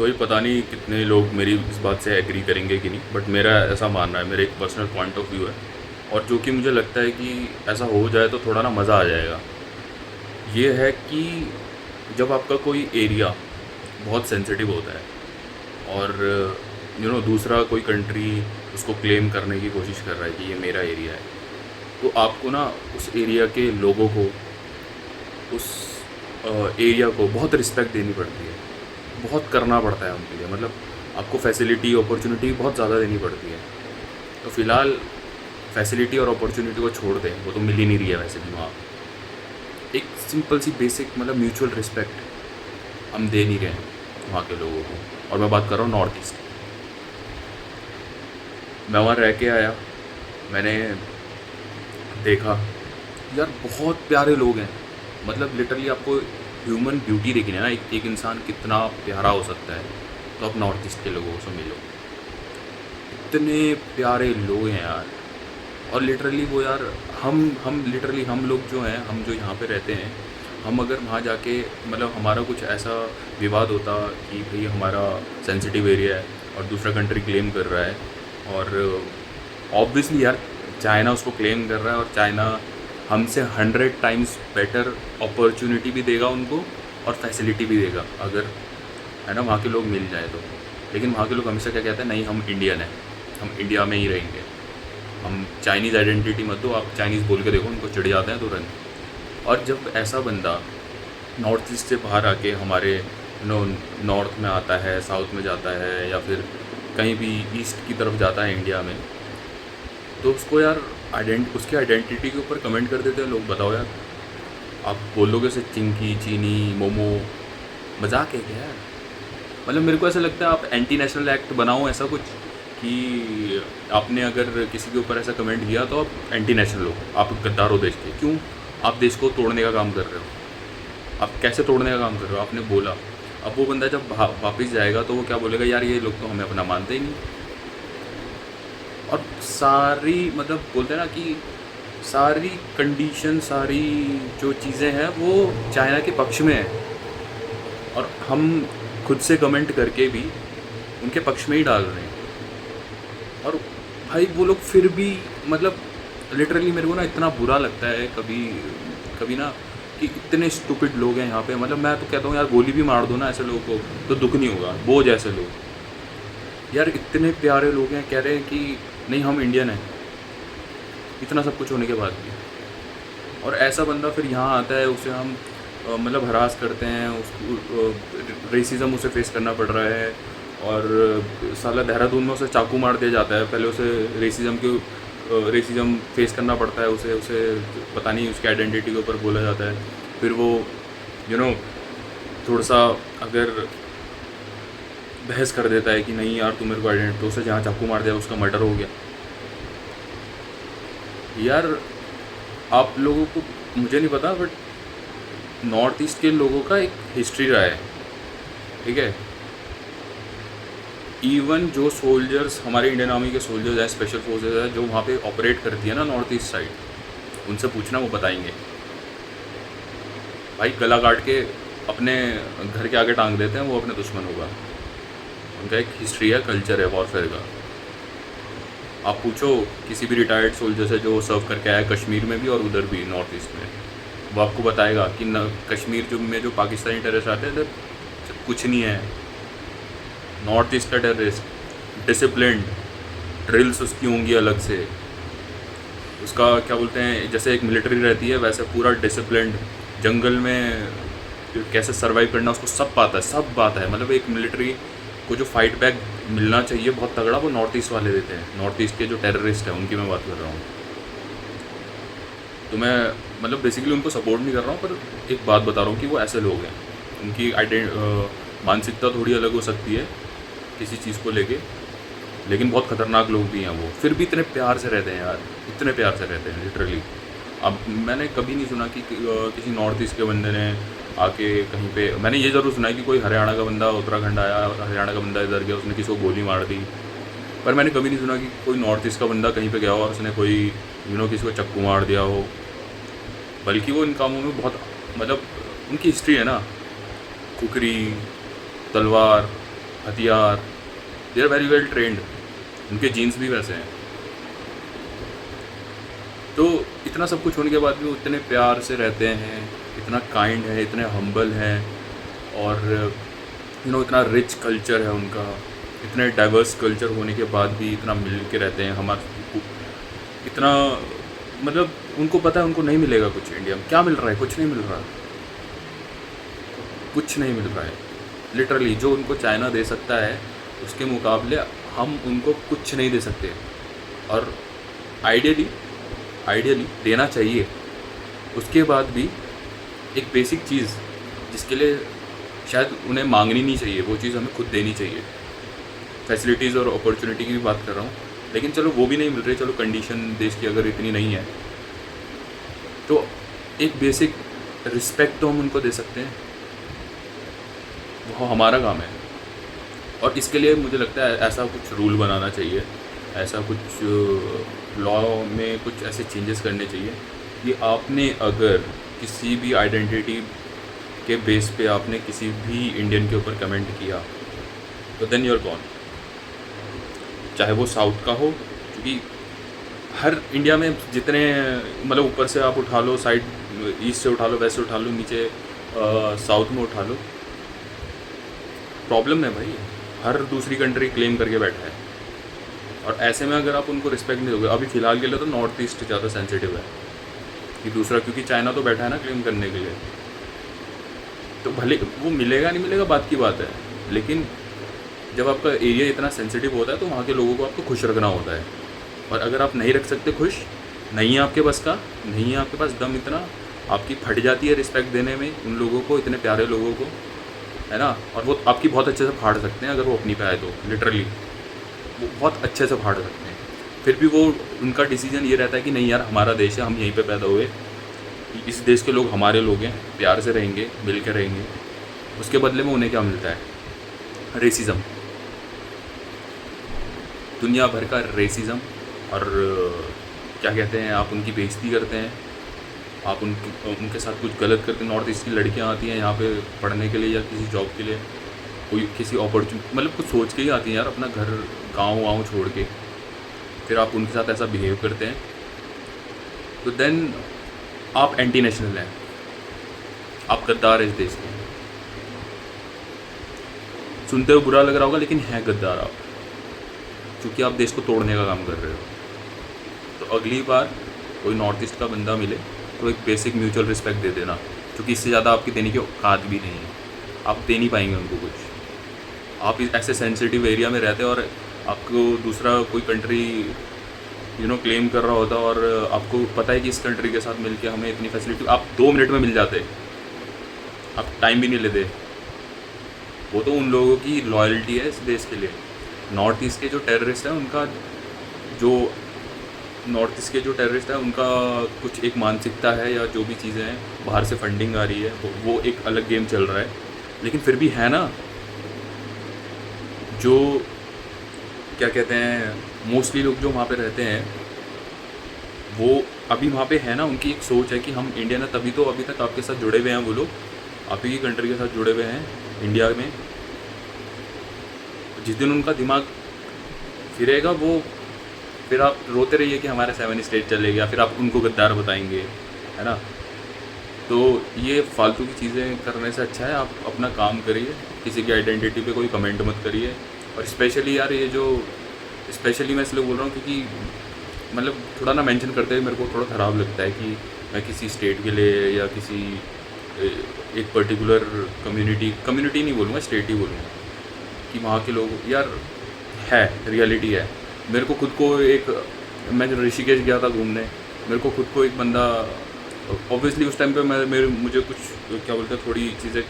तो ये पता नहीं कितने लोग मेरी इस बात से एग्री करेंगे कि नहीं, बट मेरा ऐसा मानना है, मेरा एक पर्सनल पॉइंट ऑफ व्यू है। और जो कि मुझे लगता है कि ऐसा हो जाए तो थोड़ा ना मज़ा आ जाएगा। ये है कि जब आपका कोई एरिया बहुत सेंसिटिव होता है और दूसरा कोई कंट्री उसको क्लेम करने की कोशिश कर रहा है कि ये मेरा एरिया है, तो आपको ना उस एरिया के लोगों को, उस एरिया को बहुत रिस्पेक्ट देनी पड़ती है, बहुत करना पड़ता है उनके लिए। मतलब आपको फैसिलिटी अपॉर्चुनिटी बहुत ज़्यादा देनी पड़ती है। तो फ़िलहाल फैसिलिटी और अपॉर्चुनिटी को छोड़ दें, वो तो मिल ही नहीं रही है वैसे भी वहाँ। एक सिंपल सी बेसिक मतलब म्यूचुअल रिस्पेक्ट हम दे नहीं रहे हैं वहाँ के लोगों को। और मैं बात कर रहा हूँ नॉर्थ ईस्ट की। मैं वहाँ रह के आया, मैंने देखा यार बहुत प्यारे लोग हैं। मतलब लिटरली आपको ह्यूमन ब्यूटी देखनी है ना, एक इंसान कितना प्यारा हो सकता है, तो आप नॉर्थ ईस्ट के लोगों से मिलो। इतने प्यारे लोग हैं यार। और लिटरली वो यार हम लिटरली हम लोग जो हैं, हम जो यहाँ पे रहते हैं, हम अगर वहाँ जाके मतलब हमारा कुछ ऐसा विवाद होता कि भाई हमारा सेंसिटिव एरिया है और दूसरा कंट्री क्लेम कर रहा है, और ऑब्वियसली यार चाइना उसको क्लेम कर रहा है, और चाइना हमसे 100 टाइम्स बेटर अपॉर्चुनिटी भी देगा उनको और फैसिलिटी भी देगा, अगर है ना वहाँ के लोग मिल जाए तो। लेकिन वहाँ के लोग हमेशा क्या कहते हैं, नहीं हम इंडियन हैं, हम इंडिया में ही रहेंगे, हम चाइनीज़ आइडेंटिटी मत दो। आप चाइनीज़ बोल के देखो, उनको चिढ़ जाते हैं तुरंत। और जब ऐसा बंदा नॉर्थ ईस्ट से बाहर आके हमारे नॉर्थ में आता है, साउथ में जाता है, या फिर कहीं भी ईस्ट की तरफ जाता है इंडिया में, तो उसको यार उसकी आइडेंटिटी के ऊपर कमेंट कर देते हैं लोग। बताओ यार, आप बोलोगे से चिंकी, चीनी, मोमो, मजाक है क्या यार? मतलब मेरे को ऐसा लगता है आप एंटी नेशनल एक्ट बनाओ ऐसा कुछ, कि आपने अगर किसी के ऊपर ऐसा कमेंट किया तो आप एंटी नेशनल हो, आप गद्दार हो देश के। क्यों? आप देश को तोड़ने का काम कर रहे हो। आप कैसे तोड़ने का काम कर रहे हो? आपने बोला। अब वो बंदा जब वापस जाएगा तो वो क्या बोलेगा, यार ये लोग तो हमें अपना मानते ही नहीं। और सारी मतलब बोलते हैं ना कि सारी कंडीशन, सारी जो चीज़ें हैं वो चाइना के पक्ष में है, और हम खुद से कमेंट करके भी उनके पक्ष में ही डाल रहे हैं। और भाई वो लोग फिर भी मतलब लिटरली मेरे को ना इतना बुरा लगता है कभी कभी ना, कि इतने स्टूपिड लोग हैं यहाँ पे। मतलब मैं तो कहता हूँ यार, गोली भी मार दो ना ऐसे लोगों को तो दुख नहीं होगा। वो जैसे लोग यार, इतने प्यारे लोग हैं, कह रहे हैं कि नहीं हम इंडियन हैं, इतना सब कुछ होने के बाद भी। और ऐसा बंदा फिर यहाँ आता है, उसे हम मतलब हरास करते हैं, उसको रेसिज्म उसे फेस करना पड़ रहा है। और साला देहरादून में उसे चाकू मार दिया जाता है। पहले उसे रेसिज्म फेस करना पड़ता है, उसे पता नहीं उसकी आइडेंटिटी के ऊपर बोला जाता है। फिर वो थोड़ा सा अगर बहस कर देता है कि नहीं यार तू मेरे को आइडेंटिटी, तो उसे जहाँ चाकू मार दिया उसका मर्डर हो गया। यार आप लोगों को मुझे नहीं पता, बट नॉर्थ ईस्ट के लोगों का एक हिस्ट्री रहा है, ठीक है। इवन जो सोल्जर्स, हमारे इंडियन आर्मी के सोल्जर्स हैं, स्पेशल फोर्सेज हैं, जो वहाँ पे ऑपरेट करती है ना नॉर्थ ईस्ट साइड, उनसे पूछना, वो बताएंगे। भाई गला काट के अपने घर के आगे टांग देते हैं वो अपने दुश्मनों का। उनका एक हिस्ट्री है, कल्चर है वॉरफेयर का। आप पूछो किसी भी रिटायर्ड सोल्जर से जो सर्व करके आया कश्मीर में भी और उधर भी नॉर्थ ईस्ट में, वो आपको बताएगा कि कश्मीर में जो पाकिस्तानी टेररिस्ट आते हैं इधर कुछ नहीं है। नॉर्थ ईस्ट का टेररिस्ट डिसिप्लिन्ड, ड्रिल्स उसकी होंगी अलग से, उसका क्या बोलते हैं, जैसे एक मिलिट्री रहती है वैसे पूरा डिसिप्लिन्ड, जंगल में कैसे सर्वाइव करना उसको सब पता है, सब बात है। मतलब एक मिलिट्री को जो फाइट बैक मिलना चाहिए बहुत तगड़ा, वो नॉर्थ ईस्ट वाले देते हैं। नॉर्थ ईस्ट के जो टेररिस्ट हैं उनकी मैं बात कर रहा हूँ। तो मैं मतलब बेसिकली उनको सपोर्ट नहीं कर रहा हूँ, पर एक बात बता रहा हूँ कि वो ऐसे लोग हैं, उनकी मानसिकता थोड़ी अलग हो सकती है किसी चीज़ को लेके, लेकिन बहुत ख़तरनाक लोग भी हैं वो। फिर भी इतने प्यार से रहते हैं यार, इतने प्यार से रहते हैं लिटरली। अब मैंने कभी नहीं सुना कि किसी नॉर्थ ईस्ट के बंदे ने आके कहीं पे, मैंने ये ज़रूर सुना है कि कोई हरियाणा का बंदा उत्तराखंड आया और हरियाणा का बंदा इधर गया, उसने किसी को गोली मार दी। पर मैंने कभी नहीं सुना कि कोई नॉर्थ ईस्ट का बंदा कहीं पे गया हो और उसने कोई किसी को चक्कू मार दिया हो। बल्कि वो इन कामों में बहुत मतलब उनकी हिस्ट्री है ना, कुकरी, तलवार, हथियार, they are very well trained, उनके जीन्स भी वैसे हैं। तो इतना सब कुछ होने के बाद भी वो इतने प्यार से रहते हैं, इतना काइंड है, इतने हम्बल हैं, और इतना रिच कल्चर है उनका, इतने डाइवर्स कल्चर होने के बाद भी इतना मिल के रहते हैं हमारे, इतना मतलब उनको पता है उनको नहीं मिलेगा कुछ इंडिया में। क्या मिल रहा है? कुछ नहीं मिल रहा, कुछ नहीं मिल रहा है। लिटरली जो उनको चाइना दे सकता है उसके मुकाबले हम उनको कुछ नहीं दे सकते। और आइडियली आइडियली देना चाहिए। उसके बाद भी एक बेसिक चीज़ जिसके लिए शायद उन्हें मांगनी नहीं चाहिए, वो चीज़ हमें खुद देनी चाहिए। फैसिलिटीज़ और अपॉर्चुनिटी की भी बात कर रहा हूँ, लेकिन चलो वो भी नहीं मिल रही, चलो कंडीशन देश की अगर इतनी नहीं है तो एक बेसिक रिस्पेक्ट तो हम उनको दे सकते हैं, वो हमारा काम है। और इसके लिए मुझे लगता है ऐसा कुछ रूल बनाना चाहिए, ऐसा कुछ लॉ में कुछ ऐसे चेंजेस करने चाहिए कि आपने अगर किसी भी आइडेंटिटी के बेस पे आपने किसी भी इंडियन के ऊपर कमेंट किया तो देन यू आर गॉन, चाहे वो साउथ का हो, क्योंकि हर इंडिया में जितने मतलब ऊपर से आप उठा लो, साइड ईस्ट से उठा लो, वेस्ट से उठा लो, नीचे साउथ में उठा लो, प्रॉब्लम है भाई। हर दूसरी कंट्री क्लेम करके बैठा है, और ऐसे में अगर आप उनको रिस्पेक्ट नहीं दोगे, अभी फ़िलहाल के लिए तो नॉर्थ ईस्ट ज़्यादा सेंसिटिव है कि दूसरा, क्योंकि चाइना तो बैठा है ना क्लेम करने के लिए, तो भले वो मिलेगा नहीं मिलेगा बात की बात है, लेकिन जब आपका एरिया इतना सेंसिटिव होता है तो वहाँ के लोगों को आपको खुश रखना होता है। और अगर आप नहीं रख सकते खुश, नहीं है आपके बस का, नहीं है आपके पास दम इतना, आपकी फट जाती है रिस्पेक्ट देने में उन लोगों को, इतने प्यारे लोगों को, है ना। और वो आपकी बहुत अच्छे से फाड़ सकते हैं अगर वो अपनी पे आए तो, लिटरली वो बहुत अच्छे से फाड़ सकते हैं। फिर भी वो उनका डिसीजन ये रहता है कि नहीं यार हमारा देश है, हम यहीं पे पैदा हुए, इस देश के लोग हमारे लोग हैं, प्यार से रहेंगे, मिल के रहेंगे। उसके बदले में उन्हें क्या मिलता है? रेसिज़म, दुनिया भर का रेसिज़म। और क्या कहते हैं, आप उनकी बेइज्जती करते हैं, आप उनके साथ कुछ गलत करते हैं। नॉर्थ ईस्ट की लड़कियां आती हैं यहाँ पे पढ़ने के लिए या किसी जॉब के लिए, कोई किसी अपॉर्चुनिटी, मतलब कुछ सोच के ही आती हैं यार, अपना घर गाँव छोड़ के, फिर आप उनके साथ ऐसा बिहेव करते हैं, तो देन आप एंटी नेशनल हैं, आप गद्दार हैं इस देश के। सुनते हुए बुरा लग रहा होगा, लेकिन हैं गद्दार आप, क्योंकि आप देश को तोड़ने का काम कर रहे हो। तो अगली बार कोई नॉर्थ ईस्ट का बंदा मिले तो एक बेसिक म्यूचुअल रिस्पेक्ट दे देना, क्योंकि इससे ज़्यादा आपकी देने की औकात भी नहीं है, आप दे नहीं पाएंगे उनको कुछ। आप ऐसे सेंसिटिव एरिया में रहते हैं और आपको दूसरा कोई कंट्री क्लेम कर रहा होता, और आपको पता है कि इस कंट्री के साथ मिलके हमें इतनी फैसिलिटी, आप 2 मिनट में मिल जाते, आप टाइम भी नहीं लेते। वो तो उन लोगों की लॉयल्टी है इस देश के लिए। नॉर्थ ईस्ट के जो टेररिस्ट हैं उनका उनका कुछ एक मानसिकता है, या जो भी चीज़ें हैं, बाहर से फंडिंग आ रही है, वो एक अलग गेम चल रहा है। लेकिन फिर भी है ना, जो क्या कहते हैं, मोस्टली लोग जो वहाँ पे रहते हैं वो अभी वहाँ पे है ना, उनकी एक सोच है कि हम इंडियन है, तभी तो अभी तक आपके साथ जुड़े हुए हैं वो लोग, आप ही की कंट्री के साथ जुड़े हुए हैं इंडिया में। जिस दिन उनका दिमाग फिरेगा, वो फिर आप रोते रहिए कि हमारे 7 स्टेट चले गया, फिर आप उनको गद्दार बताएंगे, है ना। तो ये फालतू की चीज़ें करने से अच्छा है आप अपना काम करिए, किसी की आइडेंटिटी पे कोई कमेंट मत करिए। और स्पेशली यार ये जो, स्पेशली मैं इसलिए बोल रहा हूँ क्योंकि मतलब थोड़ा ना मेंशन करते हुए मेरे को थोड़ा ख़राब लगता है कि मैं किसी स्टेट के लिए या किसी एक पर्टिकुलर कम्युनिटी नहीं बोलूँगा, स्टेट ही बोलूँगा, कि वहाँ के लोग यार, है रियलिटी है। मेरे को खुद को मैं जब ऋषिकेश गया था घूमने, मेरे को खुद को एक बंदा, ऑब्वियसली उस टाइम पे मुझे कुछ क्या बोलते हैं, थोड़ी चीज़ें,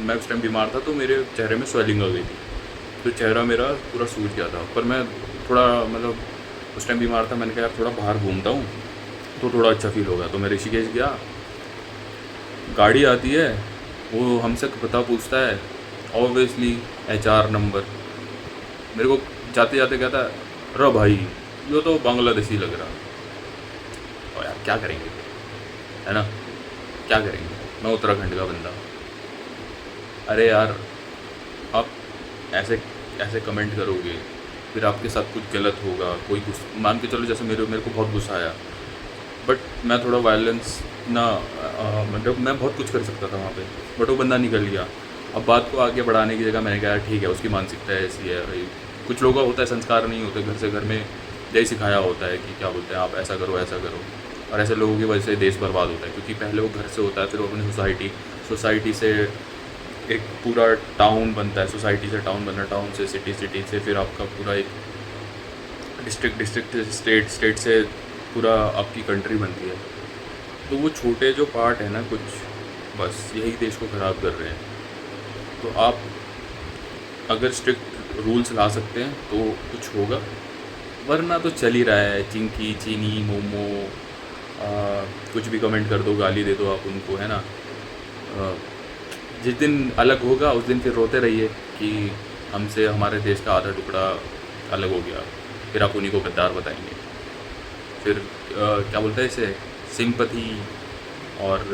मैं उस टाइम बीमार था तो मेरे चेहरे में स्वेलिंग आ गई थी, तो चेहरा मेरा पूरा सूज गया था। पर मैं थोड़ा मतलब उस टाइम बीमार था, मैंने कहा यार थोड़ा बाहर घूमता हूँ तो थोड़ा अच्छा फील होगा। तो मैं ऋषिकेश गया, गाड़ी आती है, वो हमसे पता पूछता है, ऑब्वियसली HR नंबर, मेरे को जाते जाते कहता है, अरे भाई ये तो बांग्लादेशी लग रहा। और यार क्या करेंगे, है ना, क्या करेंगे, मैं उत्तराखंड का बंदा। अरे यार आप ऐसे ऐसे कमेंट करोगे, फिर आपके साथ कुछ गलत होगा, कोई मान के चलो जैसे मेरे मेरे को बहुत गुस्सा आया, बट मैं थोड़ा वायलेंस ना मतलब मैं बहुत कुछ कर सकता था वहाँ पे, बट वो बंदा निकल गया। अब बात को आगे बढ़ाने की जगह मैंने कहा ठीक है, उसकी मानसिकता ऐसी है भाई। कुछ लोगों का होता है, संस्कार नहीं होते, घर से घर में यही सिखाया होता है कि क्या बोलते हैं, आप ऐसा करो ऐसा करो, और ऐसे लोगों की वजह से देश बर्बाद होता है। क्योंकि पहले वो घर से होता है, फिर वो अपनी सोसाइटी से एक पूरा टाउन बनता है, सोसाइटी से टाउन बनता है, टाउन से सिटी, सिटी से फिर आपका पूरा एक डिस्ट्रिक्ट से स्टेट से पूरा आपकी कंट्री बनती है। तो वो छोटे जो पार्ट है ना कुछ, बस यही देश को ख़राब कर रहे हैं। तो आप अगर स्ट्रिक्ट रूल्स ला सकते हैं तो कुछ होगा, वरना तो चल ही रहा है, चिंकी चीनी मोमो, कुछ भी कमेंट कर दो, गाली दे दो आप उनको, है ना। जिस दिन अलग होगा उस दिन फिर रोते रहिए कि हमसे हमारे देश का आधा टुकड़ा अलग हो गया, फिर आप उन्हीं को गद्दार बताएंगे। फिर क्या बोलते हैं इसे, सिंपथी, और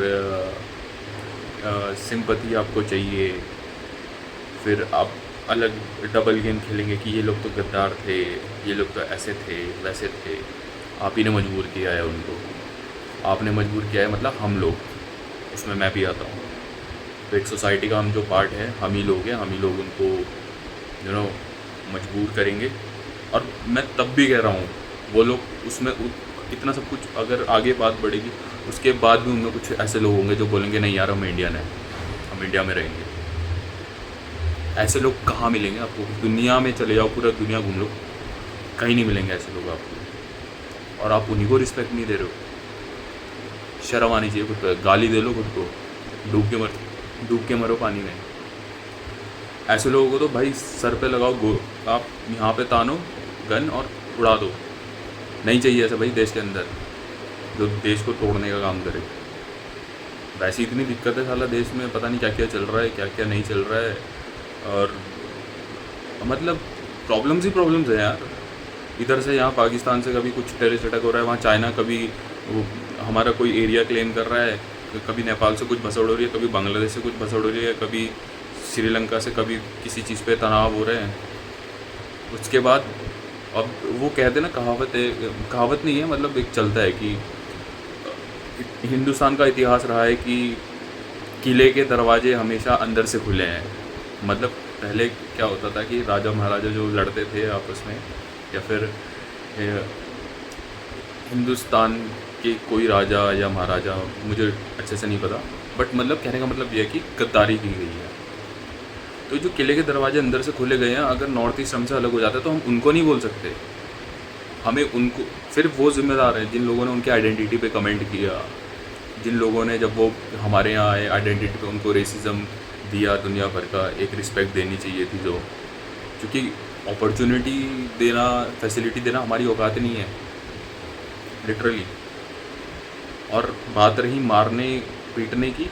सिंपथी आपको चाहिए, फिर आप अलग डबल गेम खेलेंगे कि ये लोग तो गद्दार थे, ये लोग तो ऐसे थे वैसे थे। आप ही ने मजबूर किया है उनको, आपने मजबूर किया है, मतलब हम लोग, उसमें मैं भी आता हूँ। तो एक सोसाइटी का हम जो पार्ट है, हम ही लोग हैं, हम ही लोग उनको मजबूर करेंगे। और मैं तब भी कह रहा हूँ, वो लोग उसमें इतना सब कुछ अगर आगे बात बढ़ेगी, उसके बाद भी उनमें कुछ ऐसे लोग होंगे जो बोलेंगे नहीं यार हम इंडियन हैं, हम इंडिया में रहेंगे। ऐसे लोग कहाँ मिलेंगे आपको? दुनिया में चले जाओ, पूरा दुनिया घूम लो, कहीं नहीं मिलेंगे ऐसे लोग आपको। और आप उन्हीं को रिस्पेक्ट नहीं दे रहे हो। शर्म आनी चाहिए खुद पर, गाली दे लो खुद को, डूब के मरो पानी में। ऐसे लोगों को तो भाई सर पे लगाओ, आप यहाँ पे तानो गन और उड़ा दो। नहीं चाहिए ऐसा भाई देश के अंदर, जो देश को तोड़ने का काम करे। वैसे इतनी दिक्कत है साला देश में, पता नहीं क्या क्या चल रहा है, क्या क्या नहीं चल रहा है। और मतलब प्रॉब्लम्स ही प्रॉब्लम्स है यार। इधर से यहाँ पाकिस्तान से कभी कुछ टेररिस्ट अटैक हो रहा है, वहाँ चाइना कभी हमारा कोई एरिया क्लेम कर रहा है, कभी नेपाल से कुछ भसड़ हो रही है, कभी बांग्लादेश से कुछ भसड़ हो रही है, कभी श्रीलंका से कभी किसी चीज़ पे तनाव हो रहे हैं। उसके बाद अब वो कहते हैं ना, कहावत है, कहावत नहीं है, मतलब एक चलता है कि हिंदुस्तान का इतिहास रहा है कि किले के दरवाजे हमेशा अंदर से खुले हैं। मतलब पहले क्या होता था कि राजा महाराजा जो लड़ते थे आपस में, या फिर हिंदुस्तान के कोई राजा या महाराजा, मुझे अच्छे से नहीं पता, बट मतलब कहने का मतलब ये है कि गद्दारी की गई है। तो जो किले के दरवाजे अंदर से खुले गए हैं, अगर नॉर्थ ईस्ट हमसे अलग हो जाता है तो हम उनको नहीं बोल सकते, हमें उनको, फिर वो जिम्मेदार हैं जिन लोगों ने उनके आइडेंटिटी पे कमेंट किया, जिन लोगों ने जब वो हमारे यहाँ आए आइडेंटिटी पे उनको रेसिज्म दिया दुनिया भर का। एक रिस्पेक्ट देनी चाहिए थी जो, क्योंकि अपॉर्चुनिटी देना, फैसिलिटी देना हमारी औकात नहीं है लिटरली। और बात रही मारने पीटने की,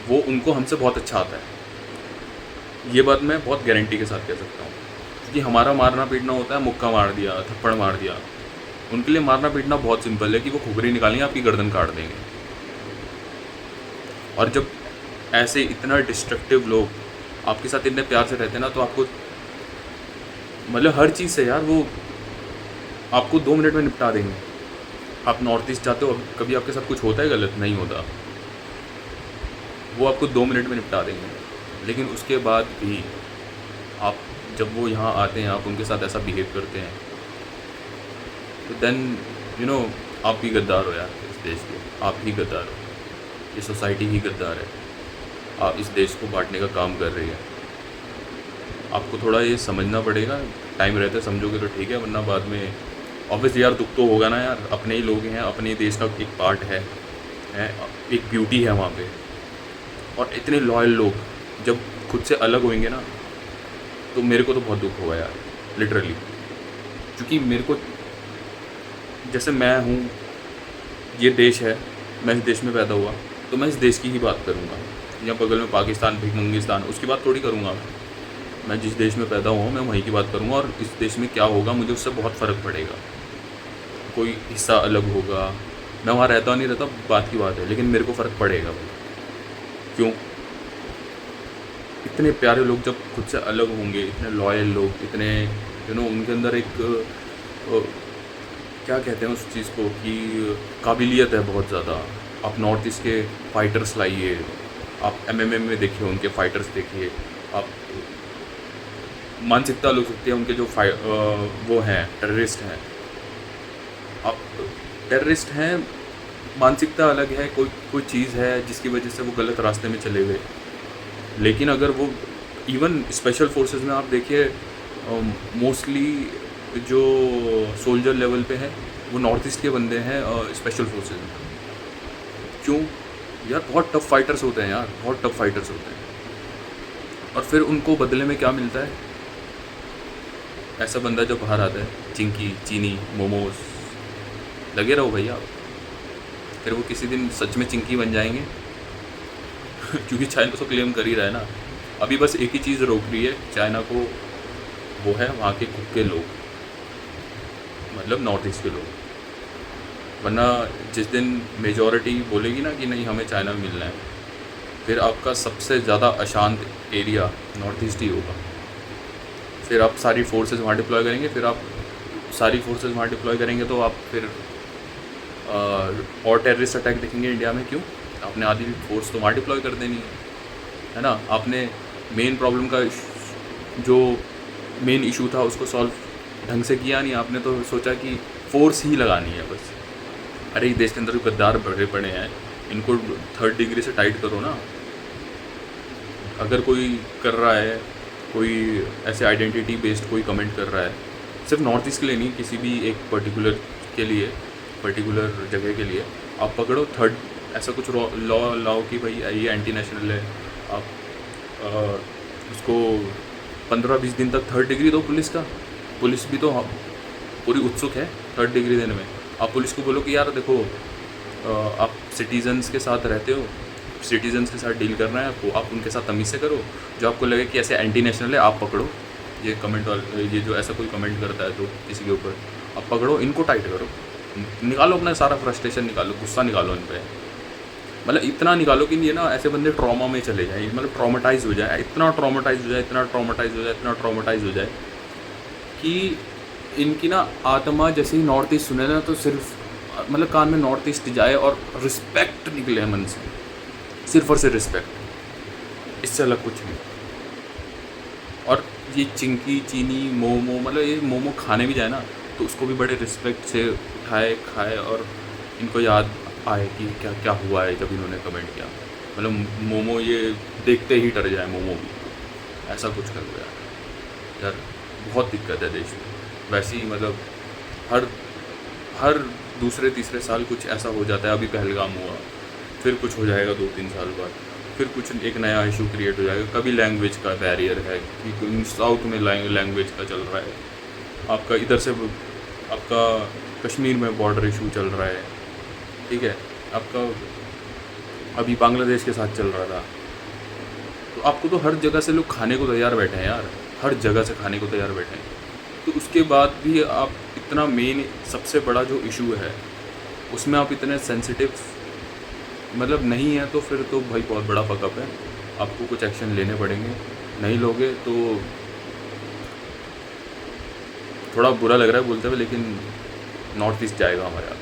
वो उनको हमसे बहुत अच्छा आता है, ये बात मैं बहुत गारंटी के साथ कह सकता हूँ। क्योंकि हमारा मारना पीटना होता है मुक्का मार दिया, थप्पड़ मार दिया। उनके लिए मारना पीटना बहुत सिंपल है कि वो खुखरी निकालेंगे, आपकी गर्दन काट देंगे। और जब ऐसे इतना डिस्ट्रक्टिव लोग आपके साथ इतने प्यार से रहते हैं ना, तो आपको मतलब हर चीज़ से यार वो आपको 2 मिनट में निपटा देंगे। आप नॉर्थ ईस्ट जाते हो, कभी आपके साथ कुछ होता है गलत? नहीं होता, वो आपको 2 मिनट में निपटा देंगे। लेकिन उसके बाद भी आप जब वो यहाँ आते हैं, आप उनके साथ ऐसा बिहेव करते हैं, तो देन आप ही गद्दार हो यार इस देश के, आप ही गद्दार हो, ये सोसाइटी ही गद्दार है। आप इस देश को बांटने का काम कर रही है। आपको थोड़ा ये समझना पड़ेगा, टाइम रहते समझोगे तो ठीक है, वरना बाद में ऑब्वियसली यार दुख तो होगा ना यार। अपने ही लोग हैं, अपने देश का एक पार्ट है, एक ब्यूटी है वहाँ पे। और इतने लॉयल लोग जब खुद से अलग होंगे ना, तो मेरे को तो बहुत दुख होगा यार लिटरली। क्योंकि मेरे को, जैसे मैं हूँ, ये देश है, मैं इस देश में पैदा हुआ, तो मैं इस देश की ही बात करूँगा। या बगल में पाकिस्तान, भिखमंगिस्तान, उसकी बात थोड़ी करूँगा मैं जिस देश में पैदा हुआ मैं वहीं की बात करूँगा। और इस देश में क्या होगा मुझे उससे बहुत फ़र्क पड़ेगा। कोई हिस्सा अलग होगा, मैं वहाँ रहता नहीं रहता बात की बात है, लेकिन मेरे को फ़र्क पड़ेगा भाई। क्यों? इतने प्यारे लोग जब खुद से अलग होंगे, इतने लॉयल लोग, इतने उनके अंदर एक क्या कहते हैं उस चीज़ को कि काबिलियत है बहुत ज़्यादा। आप नॉर्थ ईस्ट के फाइटर्स लाइए, आप एमएमए में देखिए, उनके फाइटर्स देखिए, आप मानसिकता लोग सकती है उनके जो वो हैं टेररिस्ट हैं, आप टेररिस्ट हैं, मानसिकता अलग है, कोई चीज़ है जिसकी वजह से वो गलत रास्ते में चले गए। लेकिन अगर वो इवन स्पेशल फोर्सेस में आप देखिए, मोस्टली जो सोल्जर लेवल पे हैं वो नॉर्थ ईस्ट के बंदे हैं स्पेशल फोर्सेस में। क्यों यार? बहुत टफ फाइटर्स होते हैं यार, बहुत टफ फाइटर्स होते हैं। और फिर उनको बदले में क्या मिलता है? ऐसा बंदा जो बाहर आता है, चिंकी, चीनी, मोमोज, लगे रहो भैया आप। फिर वो किसी दिन सच में चिंकी बन जाएंगे क्योंकि चाइना तो क्लेम कर ही रहा है ना। अभी बस एक ही चीज़ रोक रही है चाइना को, वो है वहाँ के कुक के लोग, मतलब नॉर्थ ईस्ट के लोग। वरना जिस दिन मेजॉरिटी बोलेगी ना कि नहीं हमें चाइना में मिलना है, फिर आपका सबसे ज़्यादा अशांत एरिया नॉर्थ ईस्ट ही होगा। फिर आप सारी फोर्सेस वहाँ डिप्लॉय करेंगे, फिर आप सारी फोर्सेस वहाँ डिप्लॉय करेंगे तो आप फिर और टेररिस्ट अटैक देखेंगे इंडिया में। क्यों? आपने आधी फोर्स तो वहाँ डिप्लॉय कर देनी है ना। आपने मेन प्रॉब्लम का जो मेन इशू था उसको सॉल्व ढंग से किया नहीं, आपने तो सोचा कि फोर्स ही लगानी है बस। अरे देश के अंदर जो गद्दार भरे पड़े हैं इनको 3rd डिग्री से टाइट करो ना। अगर कोई कर रहा है, कोई ऐसे आइडेंटिटी बेस्ड कोई कमेंट कर रहा है, सिर्फ नॉर्थ ईस्ट के लिए नहीं, किसी भी एक पर्टिकुलर के लिए, पर्टिकुलर जगह के लिए, आप पकड़ो 3rd, ऐसा कुछ लॉ लाओ कि भाई ये एंटी नेशनल है, आप उसको 15-20 दिन तक 3rd डिग्री दो पुलिस का। पुलिस भी तो पूरी उत्सुक है 3rd डिग्री देने में। आप पुलिस को बोलो कि यार देखो, आप सिटीजन्स के साथ रहते हो, सिटीजन्स के साथ डील करना है आपको, आप उनके साथ तमीज़ से करो। जो आपको लगे कि ऐसे एंटी नेशनल है, आप पकड़ो। ये कमेंट वाले, ये जो ऐसा कोई कमेंट करता है तो किसी के ऊपर, आप पकड़ो, इनको टाइट करो, निकालो अपना सारा फ्रस्ट्रेशन निकालो, गुस्सा निकालो इन पर। मतलब इतना निकालो कि ये ना ऐसे बंदे ट्रॉमा में चले जाए, मतलब ट्रॉमेटाइज हो जाए, इतना ट्रॉमेटाइज हो जाए, इतना ट्रॉमेटाइज हो जाए, इतना ट्रॉमेटाइज हो जाए कि इनकी ना आत्मा जैसे ही नॉर्थ ईस्ट सुने ना तो सिर्फ मतलब कान में नॉर्थ ईस्ट जाए और रिस्पेक्ट निकले मन से, सिर्फ और सिर्फ रिस्पेक्ट, इससे अलग कुछ नहीं। और ये चिंकी, चीनी, मोमो, मतलब ये मोमो खाने भी जाए ना तो उसको भी बड़े रिस्पेक्ट से उठाए, खाए और इनको याद आए कि क्या क्या हुआ है जब इन्होंने कमेंट किया। मतलब मोमो ये देखते ही डर जाए, मोमो भी ऐसा कुछ कर गया यार। बहुत दिक्कत है देश में वैसे ही, मतलब हर दूसरे तीसरे साल कुछ ऐसा हो जाता है। अभी पहलगाम हुआ, फिर कुछ हो जाएगा 2-3 साल बाद, फिर कुछ एक नया इशू क्रिएट हो जाएगा। कभी लैंग्वेज का बैरियर है कि साउथ में लैंग्वेज का चल रहा है, आपका इधर से आपका कश्मीर में बॉर्डर इशू चल रहा है, ठीक है, आपका अभी बांग्लादेश के साथ चल रहा था। तो आपको तो हर जगह से लोग खाने को तैयार बैठे हैं यार, हर जगह से खाने को तैयार बैठे हैं। तो उसके बाद भी आप इतना मेन सबसे बड़ा जो इशू है उसमें आप इतने सेंसिटिव मतलब नहीं है, तो फिर तो भाई बहुत बड़ा फकअप है। आपको कुछ एक्शन लेने पड़ेंगे, नहीं लोगे तो थोड़ा बुरा लग रहा है बोलते हुए, लेकिन नॉर्थ ईस्ट जाएगा हमारा।